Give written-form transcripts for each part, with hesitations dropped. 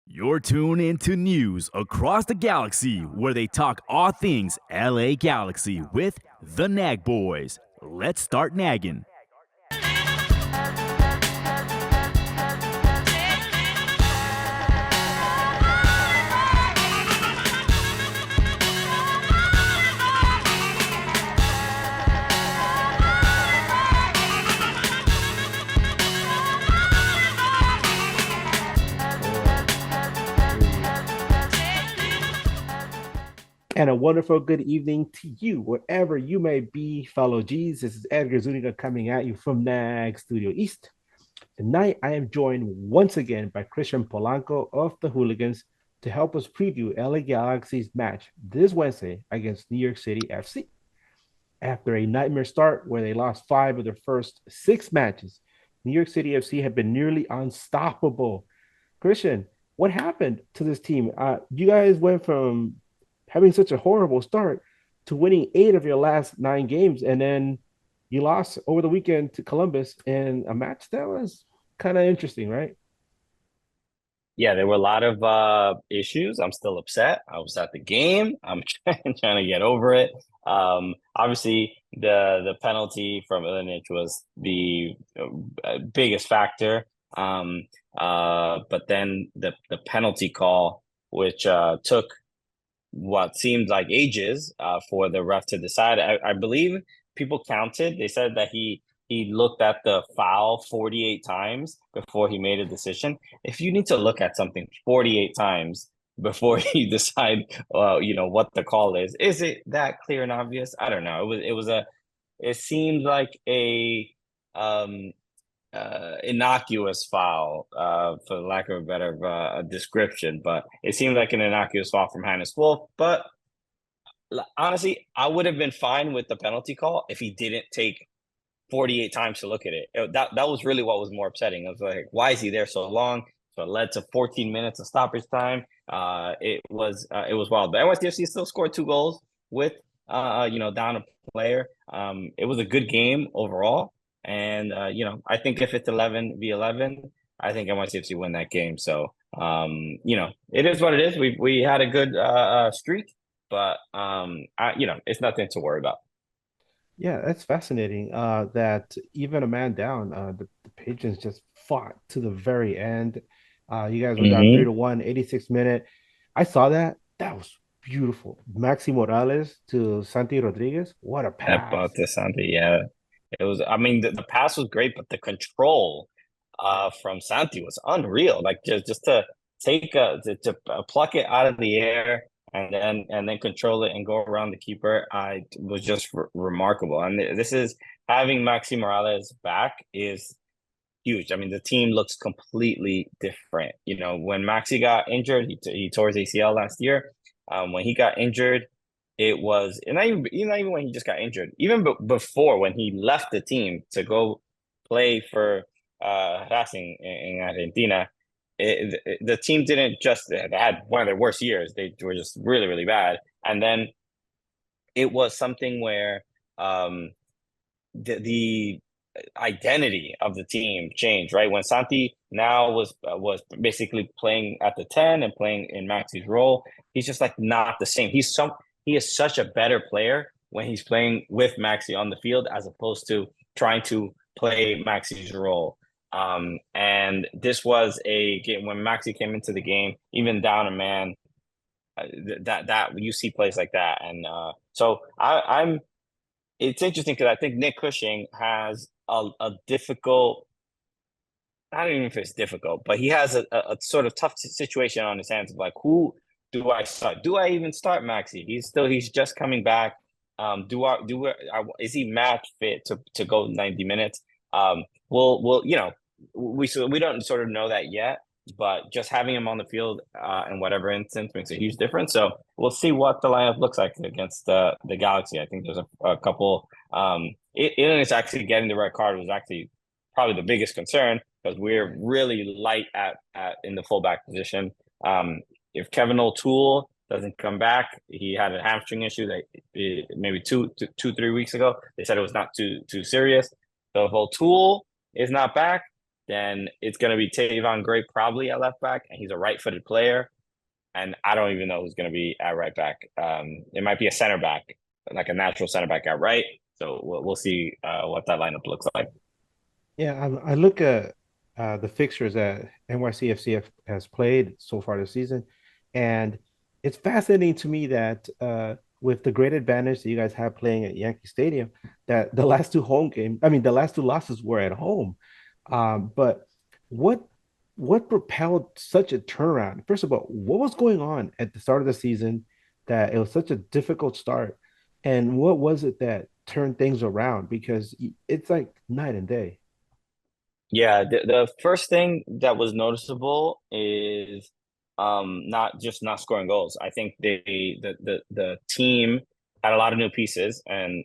You're tuned into news across the galaxy where they talk all things LA Galaxy with the Nag Boys. Let's start nagging. And a wonderful good evening to you, wherever you may be, fellow G's. This is Edgar Zuniga coming at you from NAG Studio East. Tonight, I am joined once again by Christian Polanco of the Hooligans to help us preview LA Galaxy's match this Wednesday against New York City FC. After a nightmare start where they lost 5 of their first 6 matches, New York City FC have been nearly unstoppable. Christian, what happened to this team? You guys went from having such a horrible start to winning 8 of your last 9 games, and then you lost over the weekend to Columbus in a match that was kind of interesting, right? Yeah, there were a lot of issues. I'm still upset. I was at the game. I'm trying to get over it. Obviously, the penalty from Ilinic was the biggest factor. But then the penalty call, which took what seemed like ages for the ref to decide. I believe people counted. They said that he looked at the foul 48 times before he made a decision. If you need to look at something 48 times before you decide, what the call is it that clear and obvious? I don't know. It seemed like a um innocuous foul, for lack of a better description, but it seemed like an innocuous foul from Hannes Wolf. But honestly, I would have been fine with the penalty call if he didn't take 48 times to look at it. That was really what was more upsetting. I was like, why is he there so long? So it led to 14 minutes of stoppage time. It was wild. But NYCFC still scored 2 goals with down a player. It was a good game overall. And I think if it's 11v11, I think NYCFC win that game. So it is what it is. We had a good streak, but it's nothing to worry about. Yeah, that's fascinating. That even a man down, the Patriots just fought to the very end. You guys were down 3-1, 86th minute. I saw that. That was beautiful. Maxi Morales to Santi Rodriguez. What a pass. About Santi, yeah. It was, I mean, the pass was great, but the control from Santi was unreal. Like just to take to pluck it out of the air and then control it and go around the keeper, I was just remarkable. And this is having Maxi Morales back is huge. I mean, the team looks completely different. When Maxi got injured, he tore his ACL last year. When he got injured, it was, and not even when he just got injured, even before when he left the team to go play for Racing in Argentina, the team didn't just, they had one of their worst years. They were just really, really bad. And then it was something where the identity of the team changed, right? When Santi now was basically playing at the 10 and playing in Maxi's role, he's just like not the same. He is such a better player when he's playing with Maxi on the field as opposed to trying to play Maxi's role. And this was a game when Maxi came into the game, even down a man, that you see plays like that. And so I'm it's interesting because I think Nick Cushing has a difficult, I don't even know if it's difficult, but he has a sort of tough situation on his hands of like, who do I start? Do I even start Maxi? He's just coming back. Is he match fit to go 90 minutes? We'll we don't sort of know that yet, but just having him on the field in whatever instance makes a huge difference. So we'll see what the lineup looks like against the Galaxy. I think there's a couple. It's actually getting the red card was actually probably the biggest concern because we're really light at in the fullback position. If Kevin O'Toole doesn't come back, he had a hamstring issue that maybe 3 weeks ago. They said it was not too serious. So if O'Toole is not back, then it's going to be Tavon Gray probably at left back, and he's a right-footed player. And I don't even know who's going to be at right back. It might be a center back, like a natural center back at right. So we'll see what that lineup looks like. Yeah, I look at the fixtures that NYCFC has played so far this season, and it's fascinating to me that with the great advantage that you guys have playing at Yankee Stadium, that the last two home games, I mean, the last two losses were at home. But what what propelled such a turnaround? First of all, what was going on at the start of the season that it was such a difficult start, and what was it that turned things around? Because it's like night and day. Yeah, the first thing that was noticeable is not scoring goals. I think the team had a lot of new pieces, and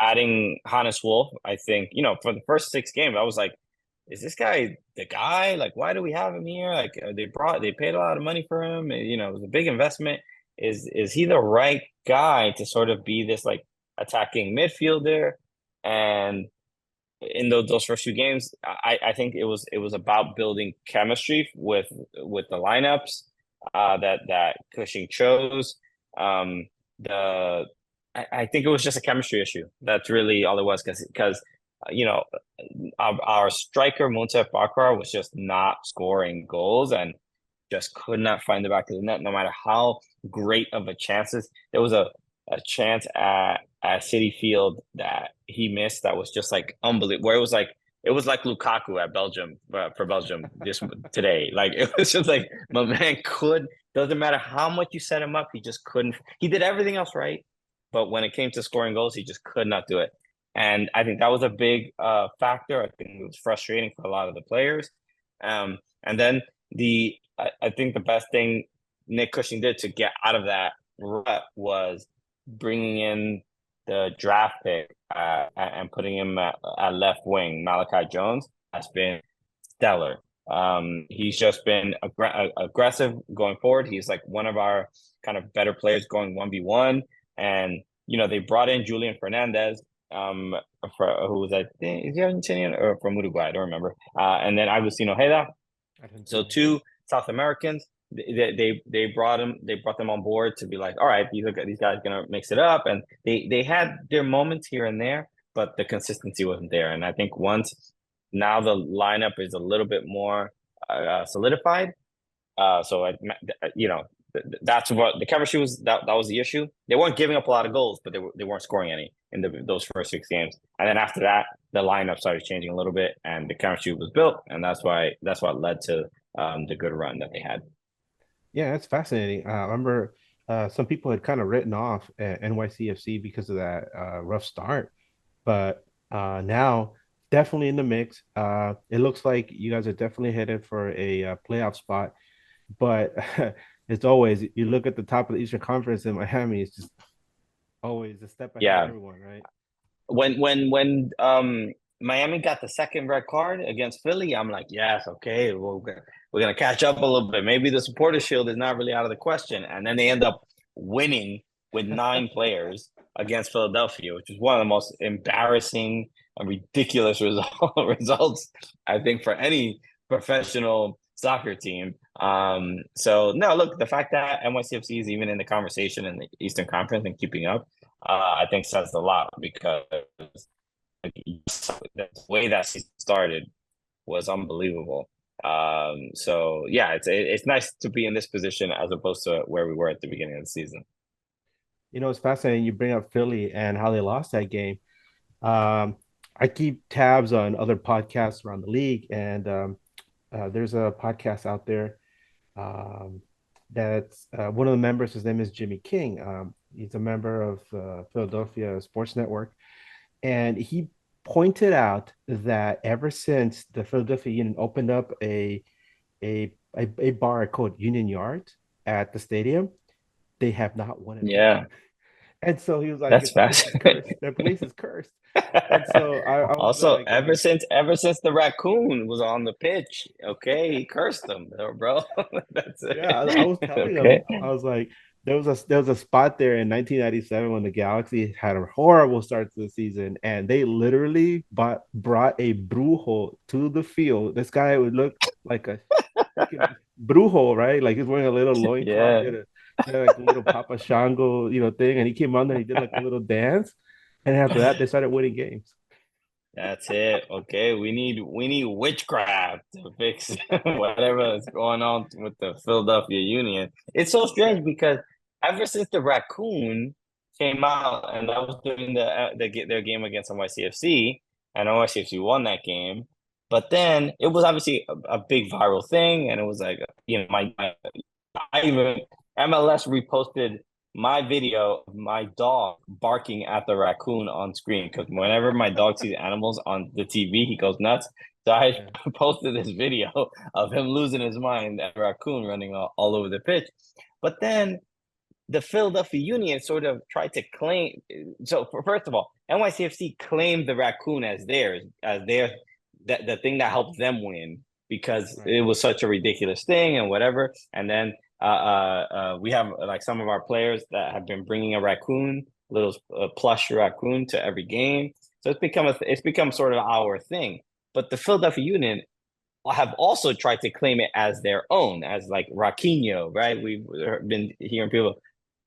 adding Hannes Wolf, I think, for the first 6 games, I was like, is this guy the guy? Like, why do we have him here? Like, they paid a lot of money for him. It was a big investment. Is he the right guy to sort of be this like attacking midfielder? And in those first 2 games, I think it was about building chemistry with the lineups that Cushing chose. The I think it was just a chemistry issue. That's really all it was, because you know our striker Muntef Bakar was just not scoring goals and just could not find the back of the net, no matter how great of a chances. There was a chance at City Field that he missed that was just like unbelievable. Where it was like Lukaku at Belgium for Belgium just today. Like it was just like my man doesn't matter how much you set him up, he just couldn't. He did everything else right, but when it came to scoring goals, he just could not do it. And I think that was a big factor. I think it was frustrating for a lot of the players. And then I think the best thing Nick Cushing did to get out of that rut was bringing in the draft pick and putting him at left wing. Malachi Jones has been stellar. He's just been aggressive going forward. He's like one of our kind of better players going 1v1. And, they brought in Julian Fernandez, who was, I think, is he Argentinian or from Uruguay? I don't remember. And then Agustino Heda. So 2 South Americans. They brought them on board to be like, all right, these guys gonna mix it up, and they had their moments here and there, but the consistency wasn't there. And I think once now the lineup is a little bit more solidified. That's what the chemistry was. That was the issue. They weren't giving up a lot of goals, but they weren't scoring any in those first 6 games. And then after that, the lineup started changing a little bit, and the chemistry was built, and that's what led to the good run that they had. Yeah, that's fascinating. I remember some people had kind of written off NYCFC because of that rough start, but now definitely in the mix. It looks like you guys are definitely headed for a playoff spot, but it's always you look at the top of the Eastern Conference in Miami, it's just always a step ahead of Yeah, everyone, right? when Miami got the second red card against Philly, I'm like, yes, okay, we're gonna catch up a little bit. Maybe the Supporters Shield is not really out of the question. And then they end up winning with 9 players against Philadelphia, which is one of the most embarrassing and ridiculous results, I think, for any professional soccer team. So no, look, the fact that NYCFC is even in the conversation in the Eastern Conference and keeping up, I think says a lot, because the way that season started was unbelievable. So yeah, it's nice to be in this position as opposed to where we were at the beginning of the season. It's fascinating you bring up Philly and how they lost that game. I keep tabs on other podcasts around the league, and there's a podcast out there that's one of the members. His name is Jimmy King. He's a member of Philadelphia Sports Network, and he pointed out that ever since the Philadelphia Union opened up a bar called Union Yard at the stadium, they have not won it. Yeah, and so he was like, that's "This place is fascinating. cursed. Their place is cursed." And so I was Also, like, ever since the raccoon was on the pitch, okay, he cursed them, bro. That's yeah, I was it. telling him, Okay. I was like, there was a spot there in 1997 when the Galaxy had a horrible start to the season, and they literally brought a brujo to the field. This guy would look like a freaking brujo, right? Like he's wearing a little loincloth, Yeah, he had like a little Papa Shango, thing, and he came on there, he did like a little dance, and after that, they started winning games. that's it. Okay, we need witchcraft to fix whatever is going on with the Philadelphia Union. It's so strange because ever since the raccoon came out, and that was during their game against NYCFC, and NYCFC won that game. But then it was obviously a big viral thing, and it was like I even MLS reposted my video of my dog barking at the raccoon on screen because whenever my dog sees animals on the TV, he goes nuts. So I Yeah. posted this video of him losing his mind at a raccoon running all over the pitch. But then the Philadelphia Union sort of tried to claim. So first of all, NYCFC claimed the raccoon as theirs, that the thing that helped them win because Right. it was such a ridiculous thing and whatever. And then we have like some of our players that have been bringing a raccoon, little plush raccoon, to every game. So it's become sort of our thing. But the Philadelphia Union have also tried to claim it as their own, as like Raquinho, right? We've been hearing people,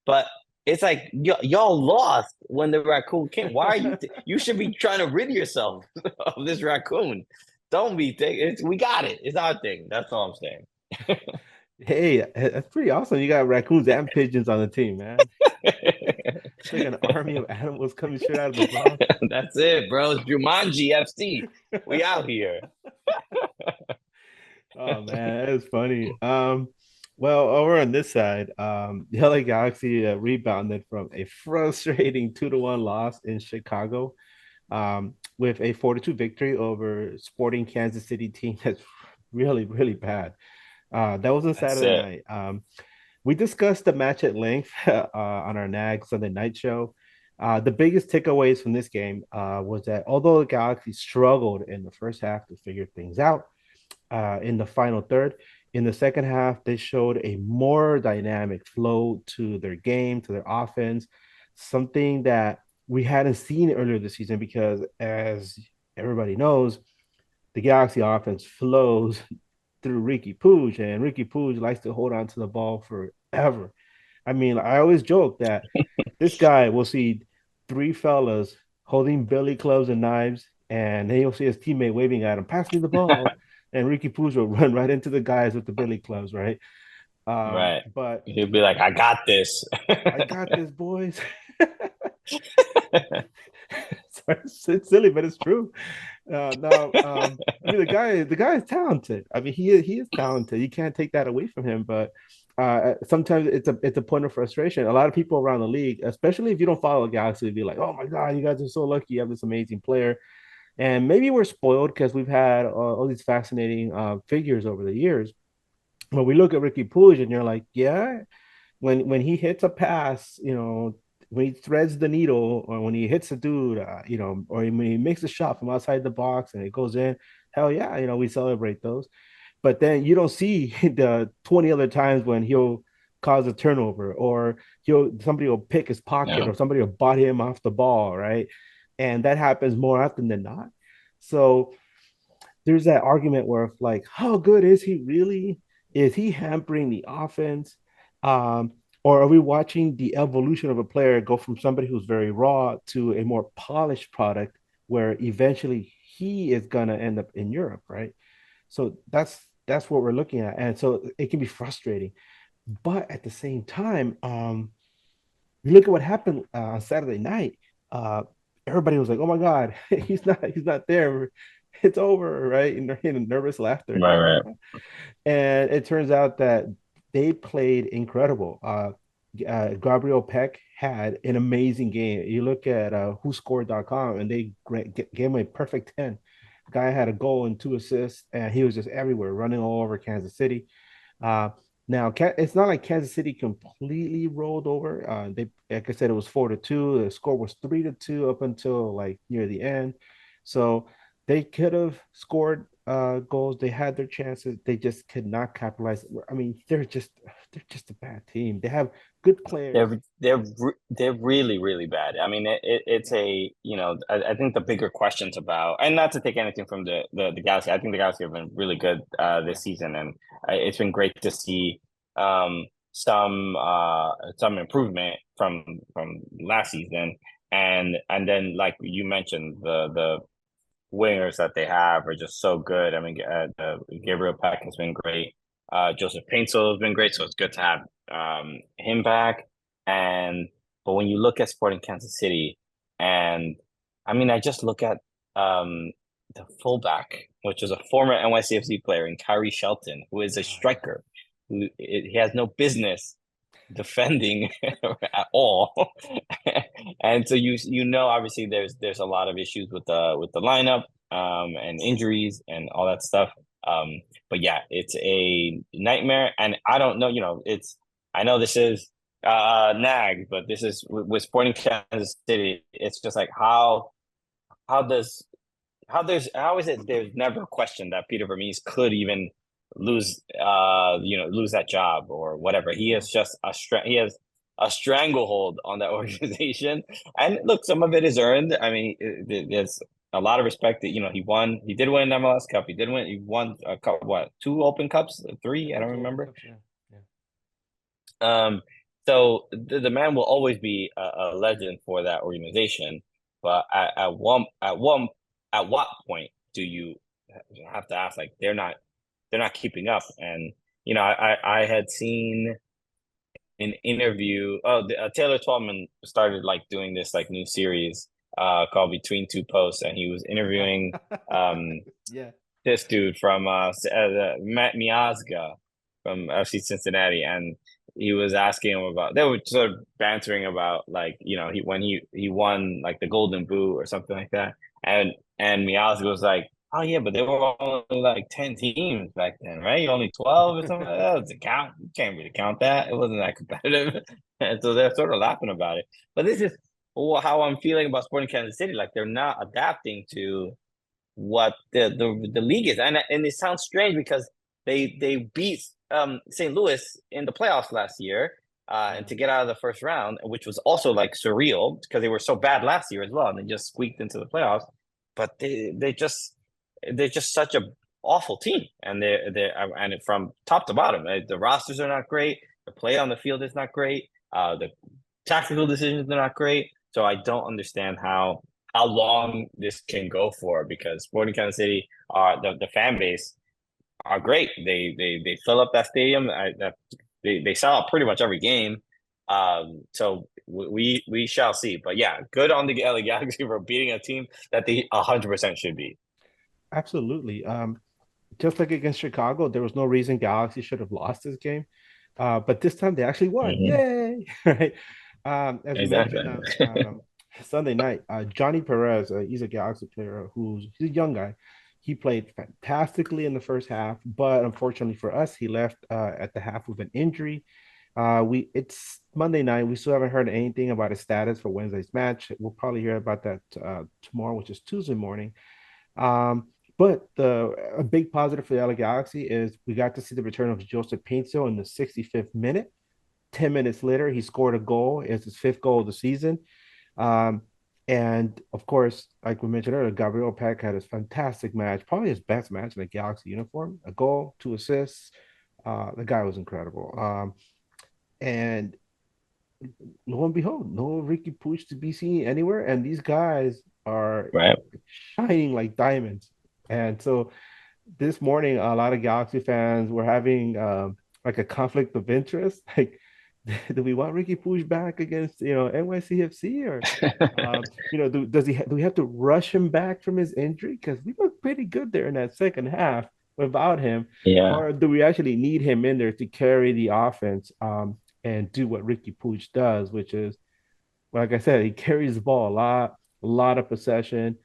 but it's like y'all lost when the raccoon came. Why are you? You should be trying to rid yourself of this raccoon. Don't be thinking we got it. It's our thing. That's all I'm saying. Hey, that's pretty awesome. You got raccoons and pigeons on the team, man. It's like an army of animals coming straight out of the Bronx. That's it, bro. It's Jumanji FC. We out here. Oh man, that is funny. Well, over on this side, the LA Galaxy rebounded from a frustrating 2-1 loss in Chicago, with a 4-2 victory over Sporting Kansas City team that's really, really bad. That was on That's Saturday it. night. We discussed the match at length on our NAG Sunday night show. The biggest takeaways from this game was that although the Galaxy struggled in the first half to figure things out, in the final third, in the second half, they showed a more dynamic flow to their game, to their offense, something that we hadn't seen earlier this season because, as everybody knows, the Galaxy offense flows through Ricky Puig, and Ricky Puig likes to hold on to the ball forever. I mean, I always joke that this guy will see three fellas holding billy clubs and knives, and then you'll see his teammate waving at him, pass me the ball. And Ricky Puig will run right into the guys with the billy clubs, right? Right. But He'll be like, I got this. I got this, boys. It's silly, but it's true. Now, I mean, the guy is talented. I mean, he is talented. You can't take that away from him. But sometimes it's a point of frustration. A lot of people around the league, especially if you don't follow Galaxy, will be like, "Oh my God, you guys are so lucky. You have this amazing player." And maybe we're spoiled because we've had all these fascinating figures over the years. But we look at Ricky Puig, and you're like, yeah, when he hits a pass, when he threads the needle, or when he hits a dude, or when he makes a shot from outside the box and it goes in, hell yeah, we celebrate those. But then you don't see the 20 other times when he'll cause a turnover, or somebody will pick his pocket, Yeah. or somebody will butt him off the ball, right? And that happens more often than not. So there's that argument where, like, how good is he really? Is he hampering the offense? Um, or are we watching the evolution of a player go from somebody who's very raw to a more polished product where eventually he is gonna end up in Europe, right? So that's what we're looking at. And so it can be frustrating. But at the same time, you look at what happened on Saturday night. Uh, Everybody was like, "Oh my God, he's not there. It's over, right?" And nervous laughter. Right, right. And it turns out that they played incredible. Gabriel Peck had an amazing game. You look at whoscored.com, and they gave him a perfect 10. The guy had a goal and two assists, and he was just everywhere, running all over Kansas City. Uh, Now, it's not like Kansas City completely rolled over. They, like I said, it was 4-2. The score was 3-2 up until like near the end. So they could have scored goals. They had their chances. They just could not capitalize. I mean, they're just a bad team. They have good players. They're really really bad. I mean, it's a I think the bigger questions about, and not to take anything from the Galaxy. I think the Galaxy have been really good Yeah. this season, and it's been great to see um some improvement from last season, and then like you mentioned the wingers that they have are just so good. I mean, Gabriel Peck has been great. Joseph Paintsel has been great, so it's good to have him back. And but when you look at Sporting Kansas City, and I mean, I just look at the fullback, which is a former NYCFC player, and Kyrie Shelton, who is a Oh, yeah. striker, he has no business defending at all. And so obviously there's a lot of issues with the lineup and injuries and all that stuff. But yeah, it's a nightmare, and I don't know, it's I know this is nag, but this is with Sporting Kansas City. It's just like how does how is it there's never a question that Peter Vermees could even lose that job or whatever. He Yeah. has just he has a stranglehold on that organization. And look, some of it is earned. I mean, there's a lot of respect that he did win an MLS Cup. He won a cup, what, two Open Cups, three, I Yeah, don't two Open remember. Cups. Yeah. Yeah. Um, so the man will always be a legend for that organization. But at what point do you have to ask, like, they're not keeping up? And I had seen an interview. Oh, Taylor Twellman started like doing this like new series called Between Two Posts, and he was interviewing um Yeah. this dude from Matt Miazga from FC Cincinnati, and he was asking him about. They were sort of bantering about, like, he won like the Golden Boot or something like that, and Miazga was like, "Oh yeah, but there were only like 10 teams back then, right? Only 12 or something like that. Does it count? You can't really count that. It wasn't that competitive." And so they're sort of laughing about it. But this is how I'm feeling about Sporting Kansas City. Like, they're not adapting to what the league is, and it sounds strange because they beat St. Louis in the playoffs last year, and Yeah. to get out of the first round, which was also like surreal because they were so bad last year as well, and they just squeaked into the playoffs. But they're just such a awful team, and and from top to bottom, the rosters are not great. The play on the field is not great. The tactical decisions are not great. So I don't understand how long this can go for, because Sporting Kansas City the fan base are great. They fill up that stadium. They sell out pretty much every game. So we shall see. But yeah, good on the LA Galaxy for beating a team that they 100% should be. Absolutely. Just like against Chicago, there was no reason Galaxy should have lost this game. But this time they actually won. Mm-hmm. Yay! Right. As you Exactly. mentioned, Sunday night, Johnny Perez, he's a Galaxy player he's a young guy. He played fantastically in the first half, but unfortunately for us, he left at the half with an injury. It's Monday night. We still haven't heard anything about his status for Wednesday's match. We'll probably hear about that tomorrow, which is Tuesday morning. Um, but a big positive for the LA Galaxy is we got to see the return of Joseph Paintsel in the 65th minute. 10 minutes later, he scored a goal. It's his fifth goal of the season. Um, and of course, like we mentioned earlier, Gabriel Peck had his fantastic match, probably his best match in a Galaxy uniform. A goal, two assists. The guy was incredible. And lo and behold, no Ricky Puig to be seen anywhere. And these guys are Right. shining like diamonds. And so this morning, a lot of Galaxy fans were having like a conflict of interest. Like, do we want Ricky Puig back against NYCFC, or do we have to rush him back from his injury, because we looked pretty good there in that second half without him, Yeah. or do we actually need him in there to carry the offense and do what Ricky Puig does, which is, like I said, he carries the ball a lot of possession.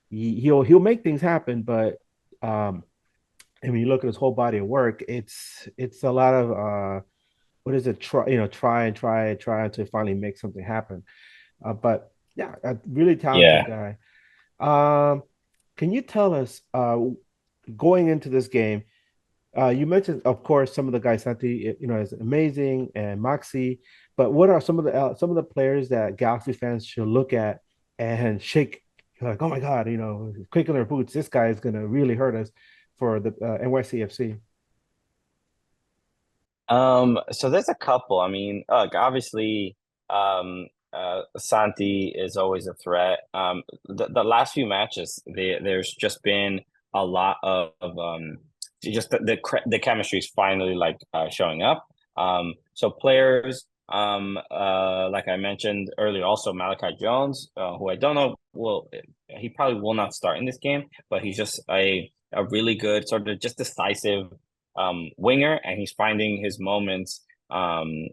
He'll make things happen, but um, and when you look at his whole body of work, it's a lot of what is it? Try until finally make something happen. But yeah, a really talented Yeah. guy. Um, can you tell us going into this game, you mentioned, of course, some of the guys Santi, is amazing, and Moxie. But what are some of the players that Galaxy fans should look at and shake like, oh my God, quick in their boots. This guy is gonna really hurt us for the NYCFC. So there's a couple. I mean, obviously, Santi is always a threat. The last few matches, there's just been a lot of just the chemistry is finally like showing up. So players, like I mentioned earlier, also Malachi Jones, who I don't know, he probably will not start in this game, but he's just a really good sort of just decisive winger, and he's finding his moments. Whether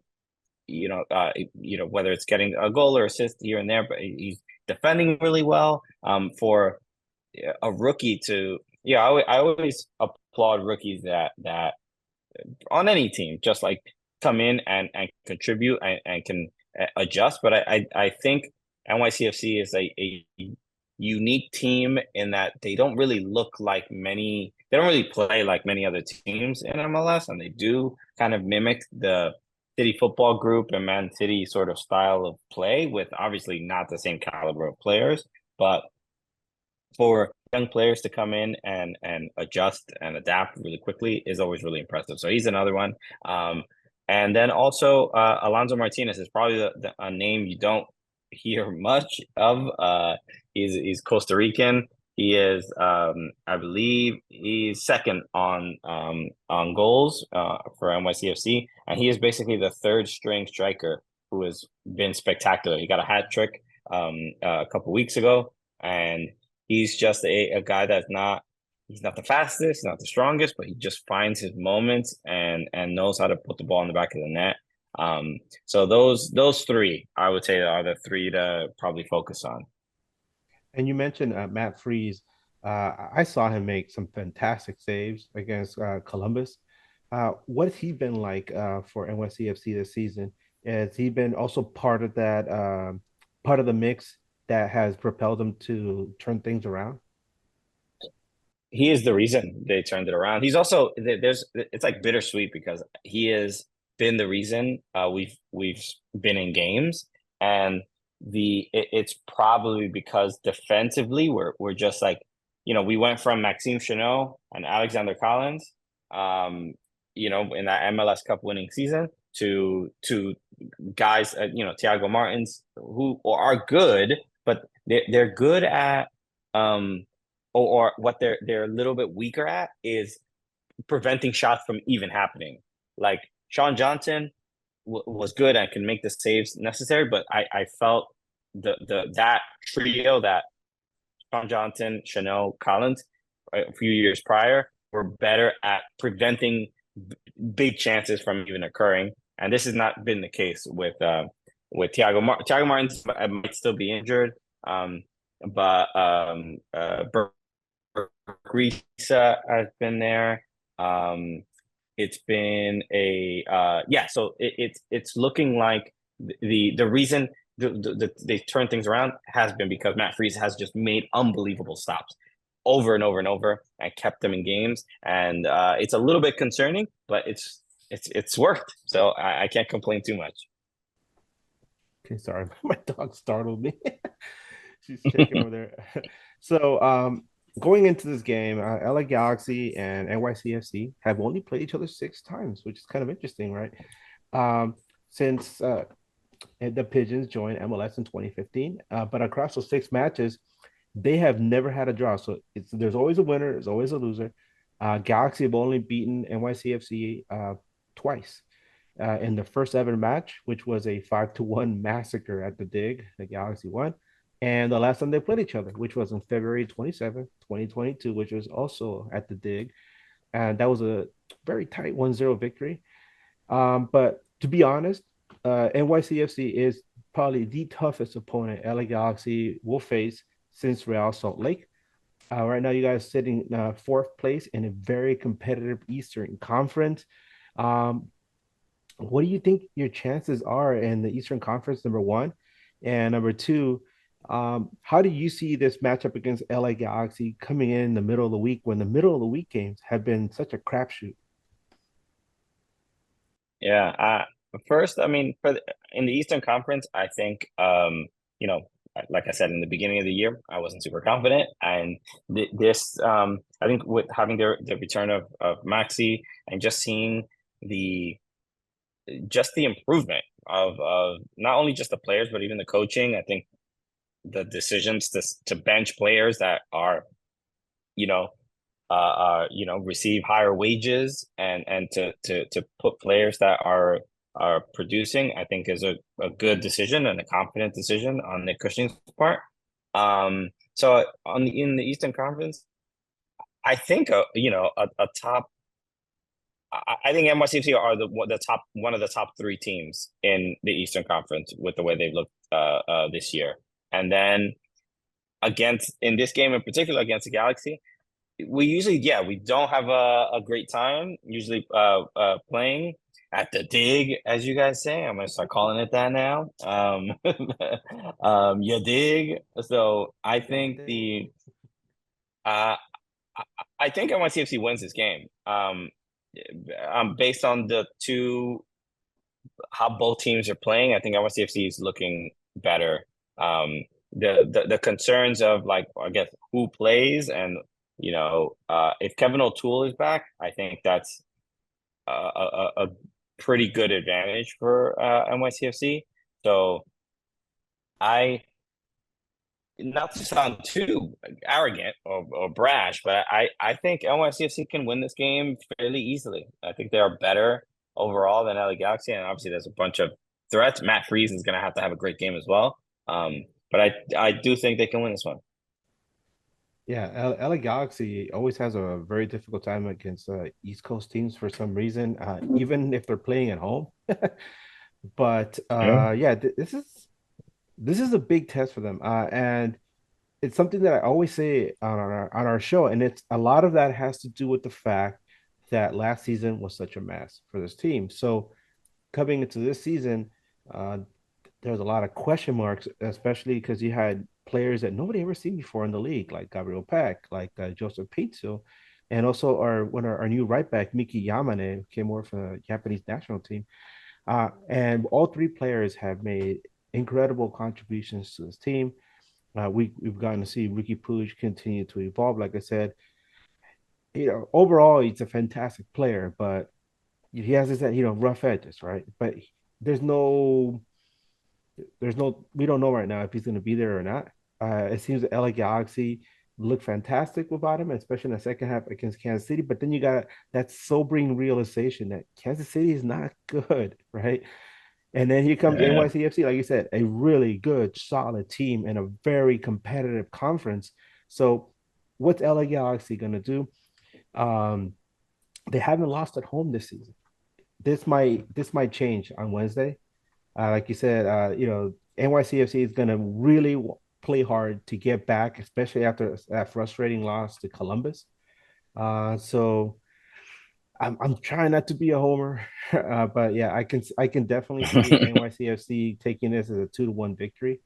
it's getting a goal or assist here and there, but he's defending really well. For a rookie to, I always applaud rookies that on any team just like come in and contribute and can adjust. But I think NYCFC is a unique team in that they don't really look like many. They don't really play like many other teams in MLS, and they do kind of mimic the City Football Group and Man City sort of style of play, with obviously not the same caliber of players, but for young players to come in and adjust and adapt really quickly is always really impressive. So he's another one. And then also Alonso Martinez is probably a name you don't hear much of. He's Costa Rican. He is, I believe, he's second on goals for NYCFC, and he is basically the third string striker who has been spectacular. He got a hat trick a couple weeks ago, and he's just a guy he's not the fastest, not the strongest, but he just finds his moments and knows how to put the ball in the back of the net. So those three, I would say, are the three to probably focus on. And you mentioned Matt Freeze. I saw him make some fantastic saves against Columbus. What has he been like for NYCFC this season? Has he been also part of that part of the mix that has propelled him to turn things around? He is the reason they turned it around. He's also it's like bittersweet because he has been the reason we've been in games, and it's probably because defensively we're just like, we went from Maxime Chanot and Alexander Collins, in that MLS Cup winning season to guys, Thiago Martins, who are good, but they're good at or what they're a little bit weaker at is preventing shots from even happening. Like Sean Johnson was good and can make the saves necessary, but I felt that trio, that Sean Johnson, Chanel, Collins, a few years prior, were better at preventing big chances from even occurring, and this has not been the case with Thiago Martin. Might still be injured, but Greisa has been there. It's been so it's looking like the reason they turn things around has been because Matt Freese has just made unbelievable stops over and over and over and kept them in games, and it's a little bit concerning, but it's worked, so I can't complain too much. Okay, sorry, my dog startled me. She's shaking over there. So, going into this game, LA Galaxy and NYCFC have only played each other 6 times, which is kind of interesting, right? Since the Pigeons joined MLS in 2015, but across those 6 matches, they have never had a draw. So there's always a winner, there's always a loser. Galaxy have only beaten NYCFC twice. In the first ever match, which was a 5-1 massacre at the Dig, the Galaxy won. And the last time they played each other, which was on February 27th, 2022, which was also at the Dig. And that was a very tight 1-0 victory. But to be honest, NYCFC is probably the toughest opponent LA Galaxy will face since Real Salt Lake. Right now, you guys sitting fourth place in a very competitive Eastern Conference. What do you think your chances are in the Eastern Conference, number one? And number two, How do you see this matchup against LA Galaxy coming in the middle of the week when the middle of the week games have been such a crapshoot? Yeah. First, I mean, in the Eastern Conference, I think, you know, like I said in the beginning of the year, I wasn't super confident, and I think with having the return of Maxi and just seeing the the improvement of not only just the players but even the coaching, I think the decisions to bench players that are, you know, receive higher wages and to put players that are producing, I think is a good decision and a confident decision on Nick Cushing's part. So in the Eastern Conference, I think a top. I think NYCFC are the top one of the top three teams in the Eastern Conference with the way they've looked this year, and then against in this game in particular against the Galaxy, we usually, yeah, we don't have a great time usually playing at the dig, as you guys say. I'm gonna start calling it that now. You dig. So I Yeah, think uh I, I think NYCFC wins this game. Based on the two how both teams are playing, I think NYCFC is looking better. The concerns of, like, I guess, who plays and if Kevin O'Toole is back, I think that's a pretty good advantage for NYCFC. So I not to sound too arrogant or brash, but I think NYCFC can win this game fairly easily. I think they are better overall than LA Galaxy, and obviously there's a bunch of threats. Matt Freeze is going to have a great game as well. But I do think they can win this one. yeah. LA Galaxy always has a very difficult time against East Coast teams for some reason, even if they're playing at home. But Yeah. yeah, this is a big test for them, and it's something that I always say on our show, and it's a lot of that has to do with the fact that last season was such a mess for this team. So coming into this season, uh, there's a lot of question marks, especially because you had players that nobody ever seen before in the league, like Gabriel Peck, like Joseph Pizzo, and also our new right back Miki Yamane came over from the Japanese national team. And all three players have made incredible contributions to this team. We've gotten to see Ricky Puig continue to evolve. Like I said, overall he's a fantastic player, but he has his rough edges, right? But there's no we don't know right now if he's going to be there or not. It seems that LA Galaxy looked fantastic without him, especially in the second half against Kansas City. But then you got that sobering realization that Kansas City is not good, right? And then here comes Yeah. NYCFC, like you said, a really good, solid team in a very competitive conference. So, what's LA Galaxy going to do? Um, they haven't lost at home this season. This might change on Wednesday. Like you said, NYCFC is going to really play hard to get back, especially after that frustrating loss to Columbus. So I'm trying not to be a homer, but yeah, I can definitely see NYCFC taking this as a 2-1 victory.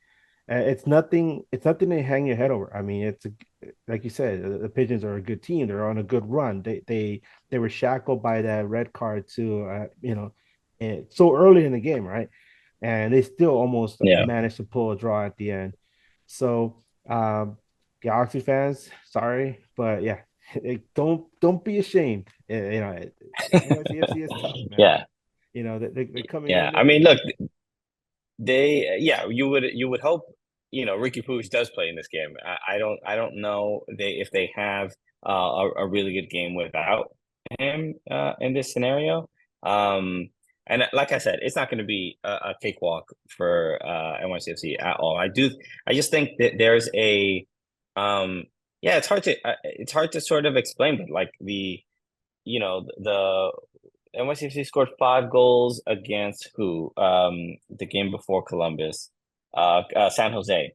It's nothing to hang your head over. I mean, like you said, the Pigeons are a good team. They're on a good run. They were shackled by that red card to so early in the game, right? And they still almost Yeah. managed to pull a draw at the end. So, Galaxy fans, sorry, but yeah, don't be ashamed. NYCFC is tough, man. Yeah. They're coming Yeah. in I there. mean, look, you would hope, Ricky Puig does play in this game. I don't know if they have a really good game without him in this scenario. And like I said, it's not going to be a cakewalk for NYCFC at all. I just think that there's a yeah, it's hard to sort of explain, but like the NYCFC scored 5 goals against who? The game before Columbus, San Jose.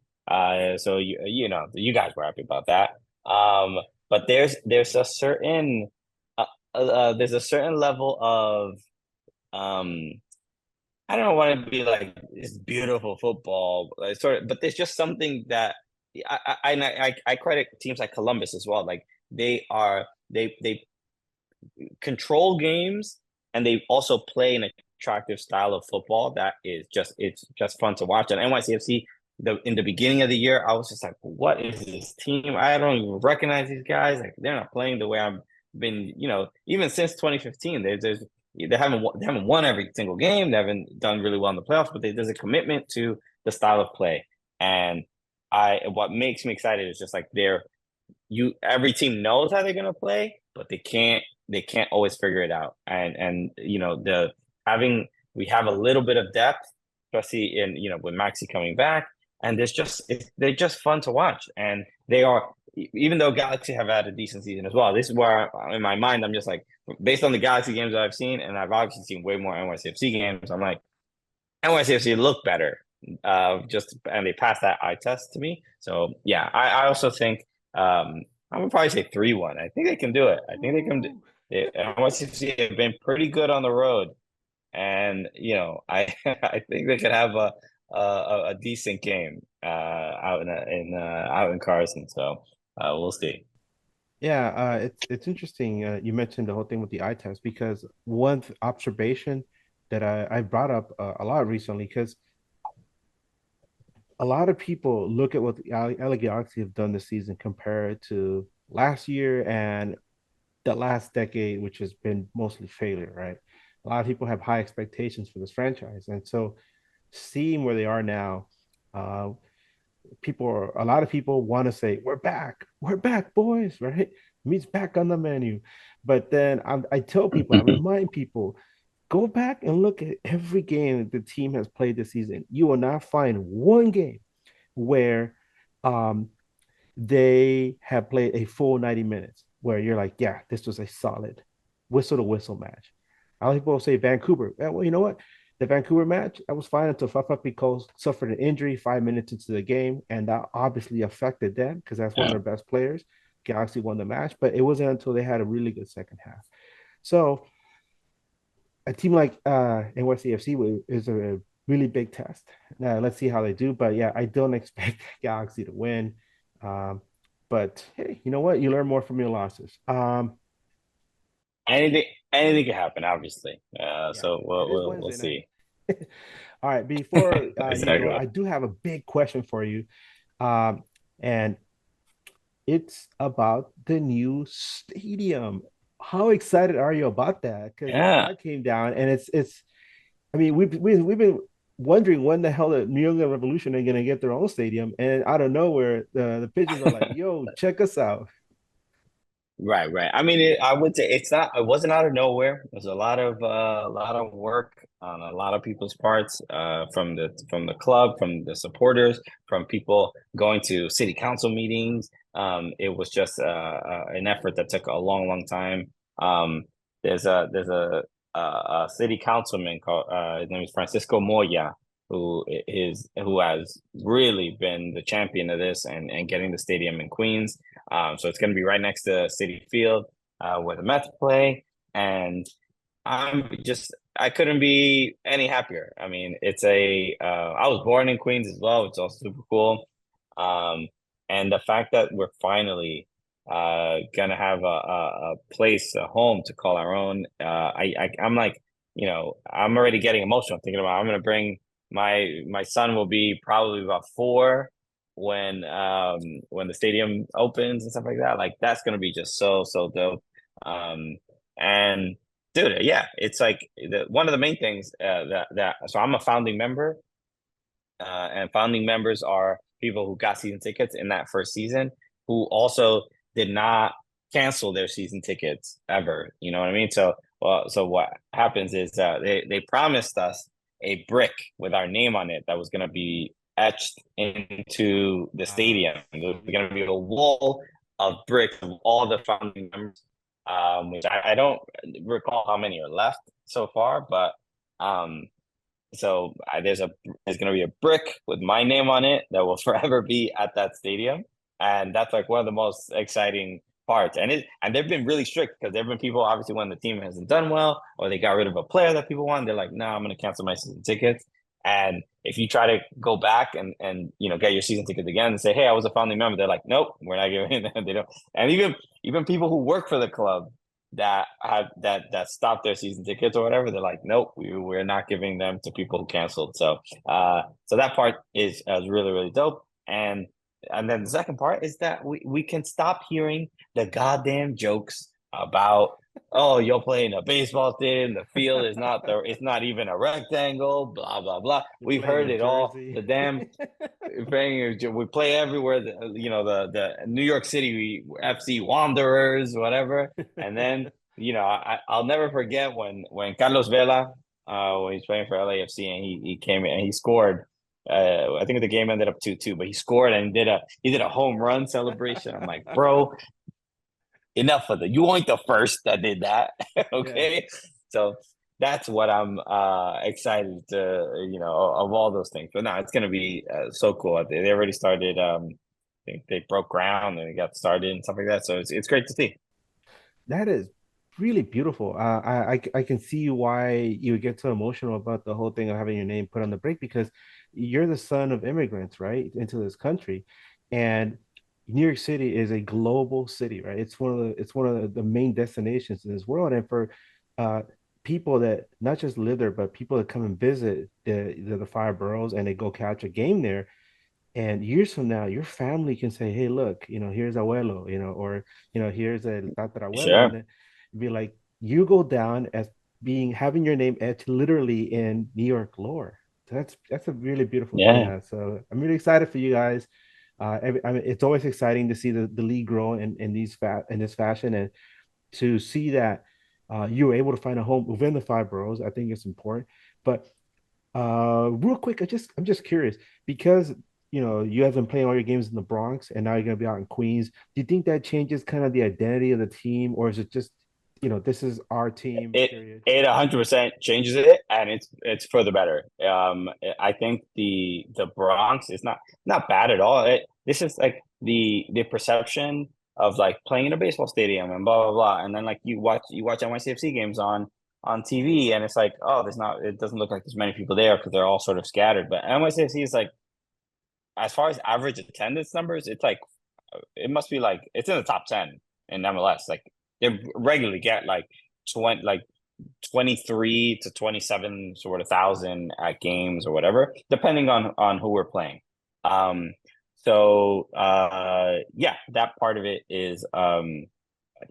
So you guys were happy about that. But there's a certain level of um I don't want to be like this beautiful football, sort of, but there's just something that I credit teams like Columbus as well. Like they control games and they also play an attractive style of football that is it's just fun to watch. And NYCFC, in the beginning of the year, I was just like, what is this team? I don't even recognize these guys. Like they're not playing the way I've been, even since 2015. They haven't won every single game. They haven't done really well in the playoffs, but there's a commitment to the style of play. And what makes me excited is just like every team knows how they're gonna play, but they can't always figure it out. And the having we have a little bit of depth, especially in with Maxi coming back, and they're just fun to watch. And they are, even though Galaxy have had a decent season as well. This is where in my mind I'm just like, based on the Galaxy games that I've seen, and I've obviously seen way more NYCFC games. I'm like, NYCFC look better. And they passed that eye test to me. So yeah, I also think I'm gonna probably say 3-1. I think they can do it. I think they can do NYCFC have been pretty good on the road. And I I think they could have a decent game out in Carson. So we'll see. Yeah, it's interesting. You mentioned the whole thing with the eye test because one observation that I brought up a lot recently, because a lot of people look at what the LA Galaxy have done this season compared to last year and the last decade, which has been mostly failure, right? A lot of people have high expectations for this franchise, and so seeing where they are now, uh, a lot of people want to say, we're back, boys, right? Meat's back on the menu. But then I tell people, I remind people, go back and look at every game that the team has played this season. You will not find one game where um, they have played a full 90 minutes where you're like, yeah, this was a solid whistle to whistle match. A lot of people will say Vancouver. Well, you know what? The Vancouver match, that was fine until Fafa Picault suffered an injury 5 minutes into the game, and that obviously affected them because that's one of Yeah. their best players. Galaxy won the match, but it wasn't until they had a really good second half. So a team like NYCFC is a really big test. Let's see how they do. But yeah, I don't expect Galaxy to win. Um, but hey, you know what? You learn more from your losses. Anything can happen, obviously. Yeah, So it is we'll Wednesday night. see. All right, before you go, Exactly. I do have a big question for you. Um, and it's about the new stadium. How excited are you about that? Because Yeah. that came down, and it's. I mean, we've been wondering when the hell the New England Revolution are going to get their own stadium, and out of nowhere, the Pigeons are like, "Yo, check us out." Right, right. I mean, I would say it wasn't out of nowhere. There's a lot of work on a lot of people's parts, from the club, from the supporters, from people going to city council meetings. It was just an effort that took a long, long time. Um, there's a city councilman called his name is Francisco Moya, who has really been the champion of this and getting the stadium in Queens. So it's going to be right next to City Field, where the Mets play, and I couldn't be any happier. I mean, I was born in Queens as well, which is also super cool. Um, and the fact that we're finally gonna have a place, a home to call our own. I'm like, I'm already getting emotional thinking about I'm gonna bring my son will be probably about 4 when the stadium opens and stuff like that. Like that's gonna be just so dope. And dude, yeah, it's like one of the main things that so I'm a founding member, and founding members are people who got season tickets in that first season, who also did not cancel their season tickets ever. You know what I mean? So what happens is they promised us a brick with our name on it that was going to be etched into the stadium. There was going to be a wall of bricks of all the founding members, which I don't recall how many are left so far, but um, so there's gonna be a brick with my name on it that will forever be at that stadium, and that's like one of the most exciting parts. And they've been really strict because there've been people obviously when the team hasn't done well or they got rid of a player that people want, they're like, no, I'm going to cancel my season tickets. And if you try to go back and get your season tickets again and say, hey, I was a founding member, they're like, nope, we're not giving them. They don't. And even people who work for the club that have that stopped their season tickets or whatever, they're like, nope, we're not giving them to people who canceled. So so that part is really, really dope. And then the second part is that we can stop hearing the goddamn jokes about, oh, you're playing a baseball stadium, the field is it's not even a rectangle, blah blah blah. We've heard it all. The damn we play everywhere. The New York City FC Wanderers, whatever. And then I'll never forget when Carlos Vela, when he's playing for LAFC, and he came in and he scored. I think the game ended up 2-2, but he scored and he did a home run celebration. I'm like, bro, enough of that. You weren't the first that did that. Okay. Yeah. So that's what I'm excited to, of all those things. But no, it's going to be so cool. They already started. I think they broke ground and they got started and stuff like that. So it's great to see. That is really beautiful. I can see why you get so emotional about the whole thing of having your name put on the break, because you're the son of immigrants, right, into this country, and New York City is a global city, right? It's one of the main destinations in this world, and for uh, people that not just live there, but people that come and visit the five boroughs and they go catch a game there, and years from now, your family can say, "Hey, look, here's abuelo, or here's a tatarabuelo," and Sure. then be like, you go down as having your name etched literally in New York lore. So that's a really beautiful thing. Yeah. So I'm really excited for you guys. I mean, it's always exciting to see the league grow in this fashion, and to see that you were able to find a home within the five boroughs. I think it's important. But real quick, I'm just curious, because you have been playing all your games in the Bronx and now you're going to be out in Queens. Do you think that changes kind of the identity of the team, or is it just this is our team, It period? it 100% changes it, and it's for the better. I think the Bronx is not bad at all. This is like the perception of like playing in a baseball stadium and blah blah blah, and then like you watch NYCFC games on TV, and it's like, oh, it doesn't look like there's many people there because they're all sort of scattered. But NYCFC is like, as far as average attendance numbers, it's like it must be like it's in the top 10 in MLS. Like they regularly get like 23 to 27 sort of thousand at games or whatever, depending on who we're playing. Yeah, that part of it is why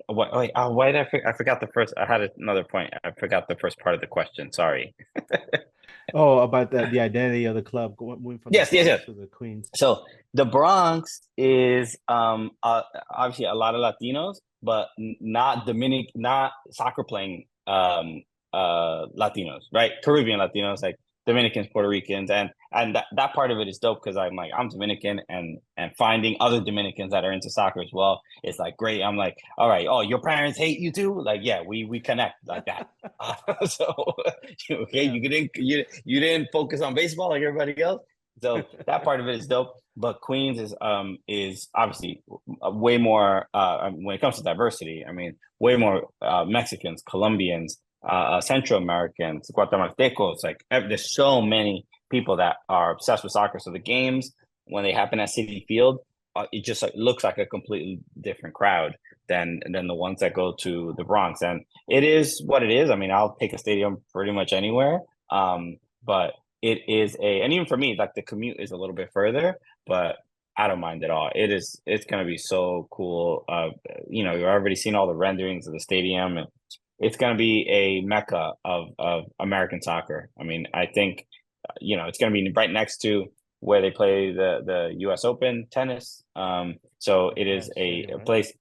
did I forgot the first. I had another point. I forgot the first part of the question. Sorry. Oh, about the identity of the club moving from the Yes, yes, Bronx yes. to the Queens. So the Bronx is obviously a lot of Latinos, but not soccer playing Latinos, right? Caribbean Latinos, like Dominicans, Puerto Ricans, and that part of it is dope because I'm Dominican, and finding other Dominicans that are into soccer as well is like great. I'm like, all right, oh, your parents hate you too? Like, yeah, we connect like that. So okay, Yeah. you didn't focus on baseball like everybody else. So that part of it is dope. But Queens is obviously way more when it comes to diversity. I mean, way more Mexicans, Colombians, Central Americans, Guatemaltecos. Like there's so many people that are obsessed with soccer. So the games when they happen at City Field, it just looks like a completely different crowd than the ones that go to the Bronx. And it is what it is. I mean, I'll take a stadium pretty much anywhere. But it is and even for me, like the commute is a little bit further, but I don't mind at all. It's gonna be so cool. You're already seeing all the renderings of the stadium, and it's gonna be a mecca of American soccer. I mean, I think it's gonna be right next to where they play the US Open tennis. So it is a place.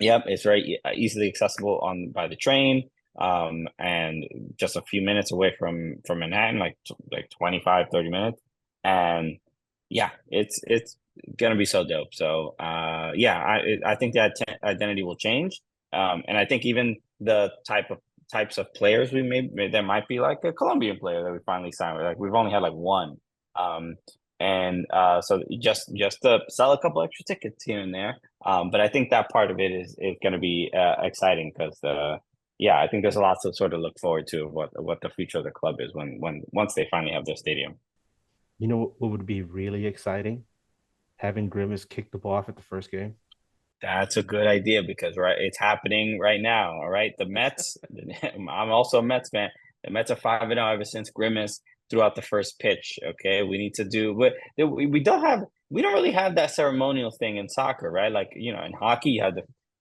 Yep, it's very easily accessible by the train, and just a few minutes away from Manhattan, like 25, 30 minutes. And yeah, it's gonna be so dope. So yeah, I think that identity will change, and I think even the types of players there might be like a Colombian player that we finally signed with. Like we've only had like one, and so just to sell a couple extra tickets here and there. But I think that part of it is going to be exciting because yeah, I think there's a lot to sort of look forward to what the future of the club is when once they finally have their stadium. You know what would be really exciting? Having Grimace kick the ball off at the first game. That's a good idea because it's happening right now. All right, the Mets. I'm also a Mets fan. The Mets are 5-0 ever since Grimace threw out the first pitch. Okay, we need to do, but we don't really have that ceremonial thing in soccer, right? Like in hockey, you have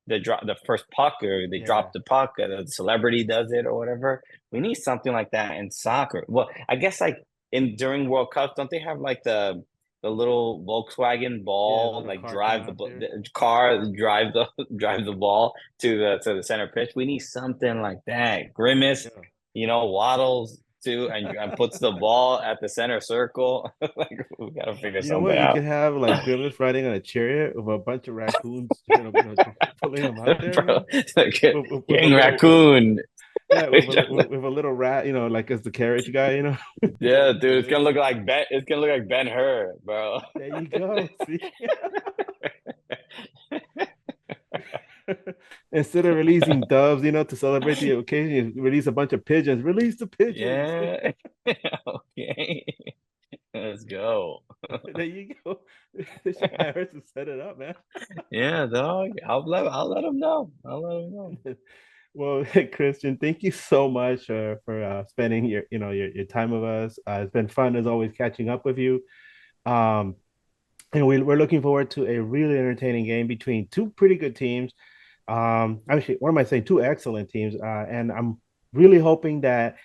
the first puck or they Yeah. drop the puck, the celebrity does it or whatever. We need something like that in soccer. Well, I guess like in during World Cup, don't they have like the little Volkswagen Yeah, the ball, little like car coming drive out there. the car, drive the drive the ball to the center pitch. We need something like that. Grimace, Yeah. waddles too and puts the ball at the center circle. Like we gotta figure You know something what? You could out. have like Grimace riding on a chariot with a bunch of raccoons, pulling him out there, Bro, man. like With a King little, Raccoon. yeah, with a little rat, like as the carriage guy. Yeah, dude, Pull it's gonna in. look like Ben-Hur, bro. There you go. See, instead of releasing doves, to celebrate the occasion, you release a bunch of pigeons. Release the pigeons. Yeah. Okay. Let's go. There you go. They should hire us to set it up, man. Yeah, dog. I'll let him know. I'll let him know. Well, Christian, thank you so much for spending your time with us. It's been fun as always catching up with you. Um, and we're looking forward to a really entertaining game between two pretty good teams. Actually, what am I saying? Two excellent teams. And I'm really hoping that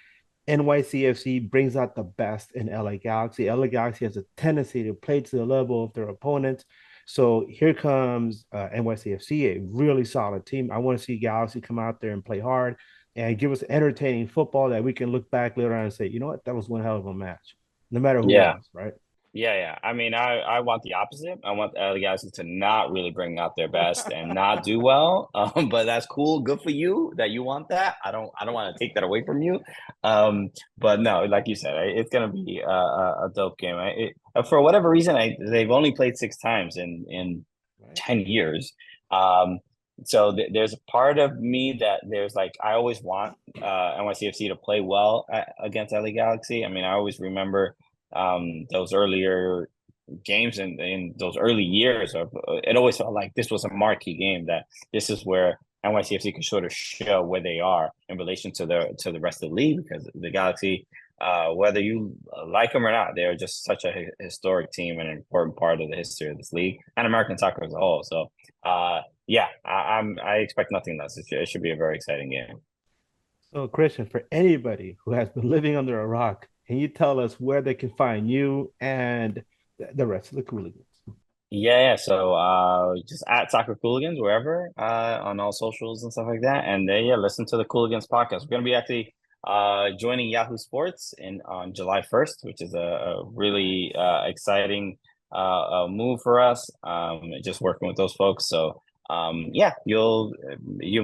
NYCFC brings out the best in LA Galaxy. LA Galaxy has a tendency to play to the level of their opponents. So here comes NYCFC, a really solid team. I want to see Galaxy come out there and play hard and give us entertaining football that we can look back later on and say, you know what, that was one hell of a match, no matter who Yeah. wins, right? Yeah, yeah. I mean, I want the opposite. I want the LA guys to not really bring out their best and not do well. But that's cool. Good for you that you want that. I don't want to take that away from you. But no, like you said, it's gonna be a dope game. For whatever reason, they've only played 6 times in Right. 10 years. Um, so there's a part of me that there's like I always want NYCFC to play well against LA Galaxy. I mean, I always remember those earlier games in those early years of it always felt like this was a marquee game that this is where NYCFC can sort of show where they are in relation to the rest of the league because the Galaxy whether you like them or not they're just such a historic team and an important part of the history of this league and American soccer as a whole so yeah I expect nothing less it should be a very exciting game. So, Christian, for anybody who has been living under a rock, can you tell us where they can find you and the rest of the Cooligans? Yeah. So just at Soccer Cooligans wherever on all socials and stuff like that. And yeah, listen to the Cooligans podcast. We're gonna be actually joining Yahoo Sports in on July 1st, which is a really exciting move for us. Just working with those folks. So yeah, you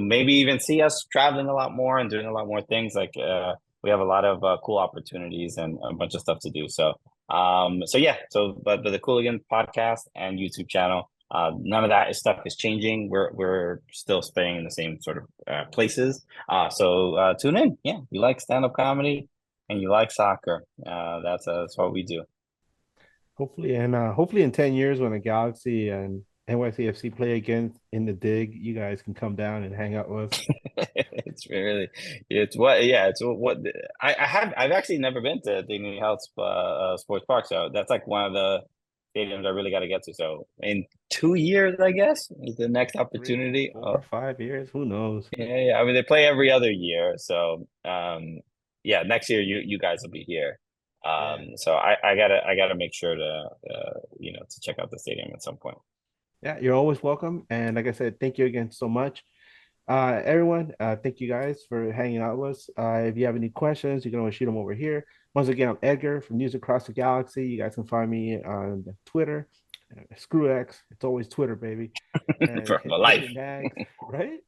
maybe even see us traveling a lot more and doing a lot more things. Like we have a lot of cool opportunities and a bunch of stuff to do. So yeah, but the Cooligan podcast and YouTube channel, none of that stuff is changing. We're still staying in the same sort of places. So tune in. Yeah, you like stand-up comedy and you like soccer. That's what we do. Hopefully in 10 years when the Galaxy and NYCFC play again in the dig, you guys can come down and hang out with us. It's really, it's what, yeah, it's what I've actually never been to Dignity Health Sports Park, so that's like one of the stadiums I really got to get to. So in 2 years, I guess is the next Three, opportunity. 4, 5 years, who knows? Yeah. I mean, they play every other year, so yeah, next year you guys will be here. Yeah. So I gotta make sure to to check out the stadium at some point. Yeah, you're always welcome. And like I said, thank you again so much. Everyone, thank you guys for hanging out with us. If you have any questions, you can always shoot them over here. Once again, I'm Edgar from News Across the Galaxy. You guys can find me on Twitter. Screw X. It's always Twitter, baby. And For my life. Edgar Nags, right?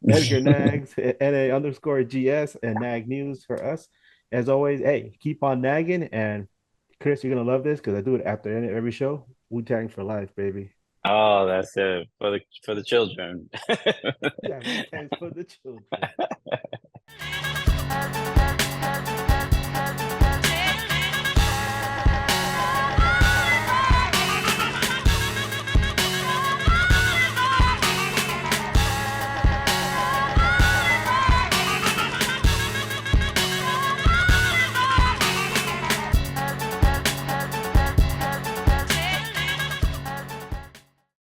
Edgar Nags, NA_GS, and Nag News for us. As always, hey, keep on nagging and Chris, you're gonna love this because I do it after every show. Wu-Tang for life, baby. Oh, that's it for the children. Yeah, Wu-Tang's for the children.